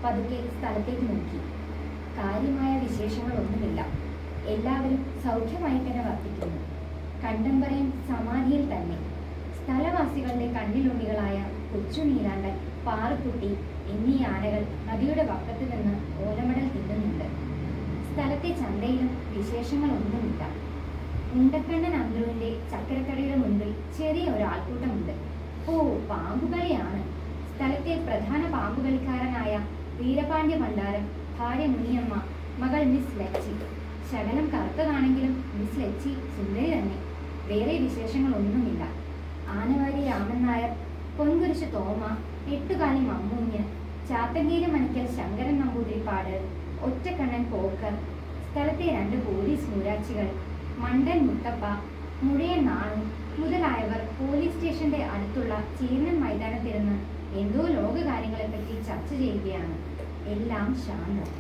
പതുക്കെ സ്ഥലത്തേക്ക് നോക്കി. കാര്യമായ വിശേഷങ്ങളൊന്നുമില്ല. എല്ലാവരും സൗഖ്യമായി തന്നെ വർത്തിക്കുന്നു. കണ്ടംപറയും സമാധിയിൽ തന്നെ. സ്ഥലവാസികളുടെ കണ്ണിലുണ്ണികളായ കൊച്ചുനീലാണ്ടൻ, പാറുക്കുട്ടി എന്നീ ആനകൾ നദിയുടെ വക്കത്ത് നിന്ന് ഓലമടൽ തിന്നുന്നുണ്ട്. സ്ഥലത്തെ ചന്തയിലും വിശേഷങ്ങളൊന്നുമില്ല. ഉണ്ടക്കണ്ണൻ അന്തരുവിന്റെ ചക്കരക്കടയുടെ മുൻപിൽ ചെറിയ ഒരു ആൾക്കൂട്ടമുണ്ട്. ഓ, പാമ്പുകളിയാണ്. സ്ഥലത്തെ പ്രധാന പാമ്പുകളിക്കാരനായ വീരപാണ്ഡ്യ ഭണ്ഡാരം, ഭാര്യ മുനിയമ്മ, മകൾ മിസ് ലച്ചി. ശകലം കറുത്തതാണെങ്കിലും മിസ് ലച്ചി സുന്ദരി തന്നെ. വേറെ വിശേഷങ്ങളൊന്നുമില്ല. ആനവാരി രാമൻ നായർ, പൊൻകുരിശ് തോമ, എട്ടുകാലി മമ്മൂഞ്ഞ്, ചാത്തങ്കേരി മനക്കൽ ശങ്കരൻ നമ്പൂതിരിപ്പാട്, ഒറ്റക്കണ്ണൻ പോക്കർ, സ്ഥലത്തെ 2 പോലീസ് മൂരാച്ചികൾ, മണ്ടൻ മുത്തപ്പ, മുഴയൻ നാണു മുതലായവർ പോലീസ് സ്റ്റേഷന്റെ അടുത്തുള്ള ചീർണൻ മൈതാനത്തിരുന്ന് എന്തോ ലോകകാര്യങ്ങളെപ്പറ്റി ചർച്ച ചെയ്യുകയാണ്. എല്ലാം ശാന്തം.